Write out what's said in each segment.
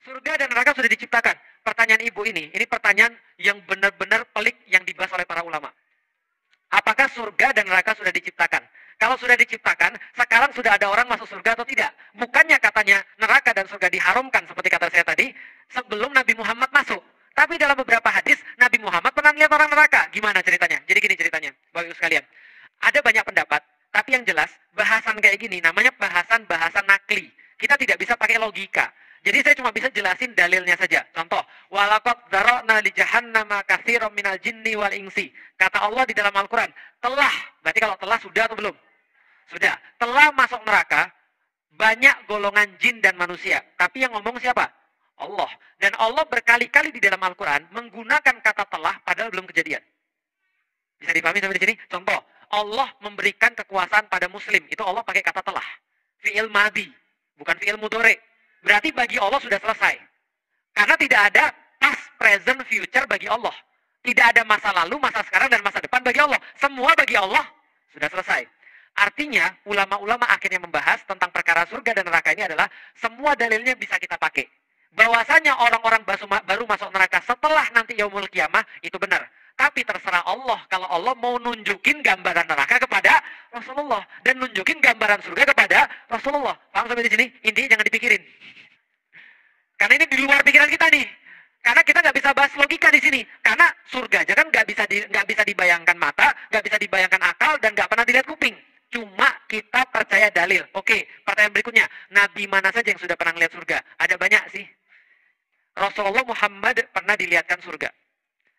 Surga dan neraka sudah diciptakan. Pertanyaan ibu ini pertanyaan yang benar-benar pelik yang dibahas oleh para ulama. Apakah surga dan neraka sudah diciptakan? Kalau sudah diciptakan, sekarang sudah ada orang masuk surga atau tidak? Bukannya katanya neraka dan surga diharamkan seperti kata saya tadi, sebelum Nabi Muhammad masuk. Tapi dalam beberapa hadis, Nabi Muhammad pernah lihat orang neraka. Gimana ceritanya? Jadi gini ceritanya, Bapak Ibu sekalian. Ada banyak pendapat, tapi yang jelas, bahasan kayak gini, namanya bahasan nakli. Kita tidak bisa pakai logika. Jadi saya cuma bisa jelasin dalilnya saja. Contoh, walaqad dzara'na li jahannama katsiran minal jinni wal insi. Kata Allah di dalam Al-Qur'an, telah, berarti kalau telah sudah atau belum? Sudah. Telah masuk neraka banyak golongan jin dan manusia. Tapi yang ngomong siapa? Allah. Dan Allah berkali-kali di dalam Al-Qur'an menggunakan kata telah padahal belum kejadian. Bisa dipahami sampai di sini? Contoh, Allah memberikan kekuasaan pada muslim. Itu Allah pakai kata telah. Fi'il madi, bukan fi'il mudhari'. Berarti bagi Allah sudah selesai. Karena tidak ada past, present, future bagi Allah. Tidak ada masa lalu, masa sekarang, dan masa depan bagi Allah. Semua bagi Allah sudah selesai. Artinya, ulama-ulama akhirnya membahas tentang perkara surga dan neraka ini adalah semua dalilnya bisa kita pakai. Bahwasanya orang-orang baru masuk neraka setelah nanti yaumul kiamah, itu benar. Tapi terserah Allah kalau Allah mau nunjukin gambaran neraka kepada Rasulullah dan nunjukin gambaran surga kepada Rasulullah. Paham sampai di sini? Intinya jangan dipikirin. Karena ini di luar pikiran kita nih. Karena kita nggak bisa bahas logika di sini. Karena surga aja kan nggak bisa dibayangkan mata, nggak bisa dibayangkan akal, dan nggak pernah dilihat kuping. Cuma kita percaya dalil. Oke, pertanyaan berikutnya. Nabi mana saja yang sudah pernah lihat surga? Ada banyak sih. Rasulullah Muhammad pernah dilihatkan surga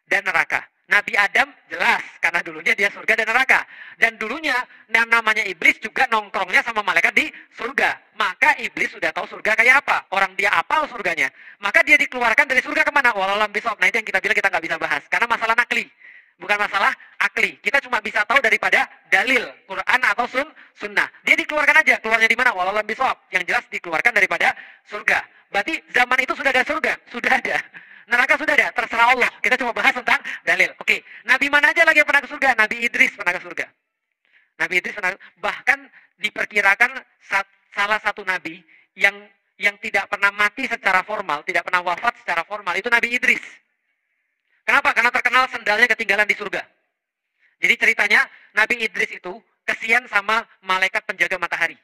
dan neraka. Nabi Adam jelas, karena dulunya dia surga dan neraka. Dan dulunya yang namanya iblis juga nongkrongnya sama malaikat di surga. Maka iblis sudah tahu surga kayak apa. Orang dia apal surganya. Maka dia dikeluarkan dari surga kemana? Walalam bisawab. Nah itu yang kita bilang kita nggak bisa bahas. Karena masalah nakli. Bukan masalah akli. Kita cuma bisa tahu daripada dalil, Quran atau sunnah. Dia dikeluarkan aja. Keluarnya di mana? Walalam bisawab. Yang jelas dikeluarkan daripada surga. Berarti zaman itu sudah ada surga? Sudah ada. Neraka sudah ada, terserah Allah. Kita cuma bahas tentang dalil. Oke, Nabi mana aja lagi yang pernah ke surga? Nabi Idris pernah ke surga. Nabi Idris pernah, bahkan diperkirakan salah satu nabi yang tidak pernah mati secara formal, tidak pernah wafat secara formal, itu Nabi Idris. Kenapa? Karena terkenal sendalnya ketinggalan di surga. Jadi ceritanya Nabi Idris itu kesian sama malaikat penjaga matahari.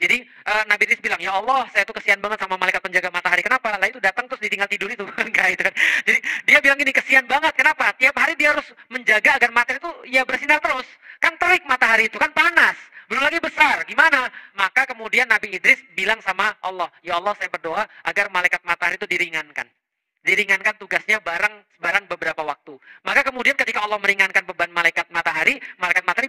Jadi Nabi Idris bilang, ya Allah, saya tuh kesian banget sama malaikat penjaga matahari. Kenapa? Lah itu datang terus ditinggal tidur itu. Enggak itu kan. Jadi dia bilang gini, kesian banget. Kenapa? Tiap hari dia harus menjaga agar matahari itu ya bersinar terus. Kan terik matahari itu, kan panas. Belum lagi besar. Gimana? Maka kemudian Nabi Idris bilang sama Allah, ya Allah, saya berdoa agar malaikat matahari itu diringankan. Diringankan tugasnya barang beberapa waktu. Maka kemudian ketika Allah meringankan beban malaikat matahari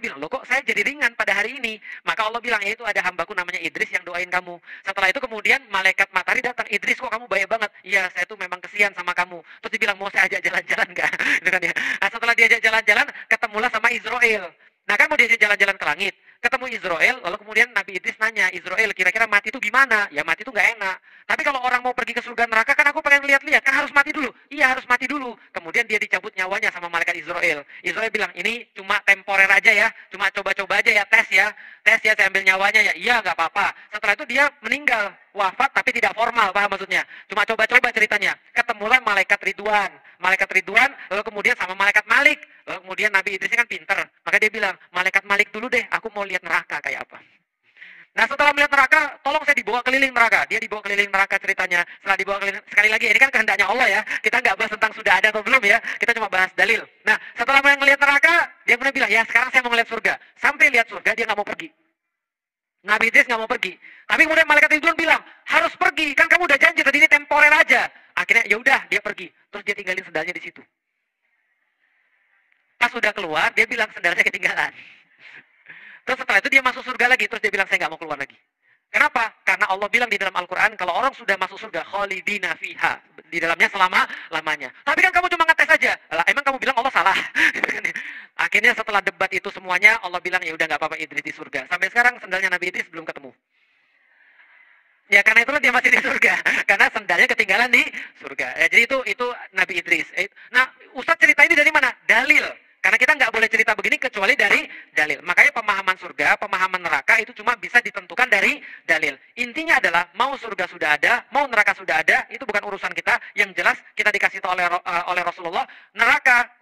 bilang, loh kok saya jadi ringan pada hari ini? Maka Allah bilang, ya itu ada hambaku namanya Idris yang doain kamu. Setelah itu kemudian malaikat matahari datang, Idris kok kamu baik banget? Iya, saya tuh memang kesian sama kamu. Terus dia bilang, mau saya ajak jalan-jalan nggak? Gitu kan ya. Nah, setelah diajak jalan-jalan, ketemulah sama Israel. Nah kan mau diajak jalan-jalan ke langit. Ketemu Israel, lalu kemudian Nabi Idris nanya, Israel kira-kira mati itu gimana? Ya mati itu nggak enak. Tapi kalau orang mau pergi ke surga neraka, kan aku pengen lihat-lihat, kan harus mati dulu. Iya harus mati dulu. Kemudian dia dicabut nyawanya sama malaikat Israel. Israel bilang, ini cuma temporer aja ya, cuma coba-coba aja ya, tes ya, saya ambil nyawanya ya. Iya nggak apa-apa. Setelah itu dia meninggal, wafat tapi tidak formal, paham maksudnya? Cuma coba-coba ceritanya. Ketemulah malaikat Ridwan, lalu kemudian sama malaikat Malik. Lalu kemudian Nabi Idris kan pinter, maka dia bilang, malaikat Malik dulu deh, aku mau lihat neraka kayak apa. Nah setelah melihat neraka, tolong saya dibawa keliling neraka. Dia dibawa keliling neraka ceritanya. Setelah dibawa keliling, sekali lagi ini kan kehendaknya Allah ya. Kita nggak bahas tentang sudah ada atau belum ya. Kita cuma bahas dalil. Nah setelah melihat neraka, dia kemudian bilang, ya sekarang saya mau melihat surga. Sampai lihat surga dia nggak mau pergi. Nabi Idris nggak mau pergi. Tapi kemudian malaikat Ridwan bilang, harus pergi. Kan kamu udah janji tadi ini temporer aja. Akhirnya ya udah dia pergi. Terus dia tinggalin sendalnya di situ. Pas sudah keluar, dia bilang sendalnya ketinggalan. Terus setelah itu dia masuk surga lagi. Terus dia bilang, saya nggak mau keluar lagi. Kenapa? Karena Allah bilang di dalam Al-Quran, kalau orang sudah masuk surga, khalidina fiha. Di dalamnya selama-lamanya. Tapi kan kamu cuma ngetes aja. Lah, emang kamu bilang Allah salah? Akhirnya setelah debat itu semuanya, Allah bilang, ya udah nggak apa-apa Idris di surga. Sampai sekarang sendalnya Nabi Idris belum ketemu. Ya karena itulah dia masih di surga. Karena sendalnya ketinggalan di surga. Ya, jadi itu Nabi Idris. Nah, Ustaz cerita ini dari mana? Dalil. Karena Karena kita nggak boleh cerita begini kecuali dari dalil. Makanya pemahaman surga, pemahaman neraka itu cuma bisa ditentukan dari dalil. Intinya adalah mau surga sudah ada, mau neraka sudah ada, itu bukan urusan kita. Yang jelas kita dikasih tahu oleh Rasulullah,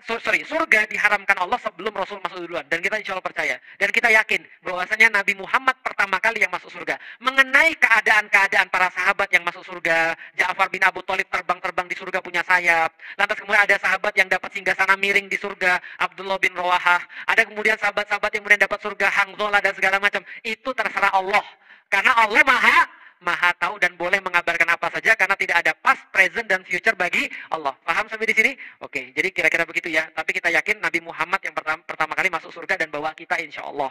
surga diharamkan Allah sebelum Rasul masuk duluan. Dan kita insya Allah percaya. Dan kita yakin bahwasanya Nabi Muhammad pertama kali yang masuk surga. Mengenai keadaan-keadaan para sahabat yang masuk surga, Ja'far bin Abu Thalib terbang-terbang di surga punya sayap. Lantas kemudian ada sahabat yang dapat singgasana miring di surga, Abdullah bin Rawahah. Ada kemudian sahabat-sahabat yang kemudian dapat surga, Hanzalah dan segala macam. Itu terserah Allah. Karena Allah maha tahu dan boleh mengabarkan apa saja karena tidak ada past, present, dan future bagi Allah. Paham sampai di sini? Oke, jadi kira-kira begitu ya. Tapi kita yakin Nabi Muhammad yang pertama kali masuk surga dan bawa kita insya Allah.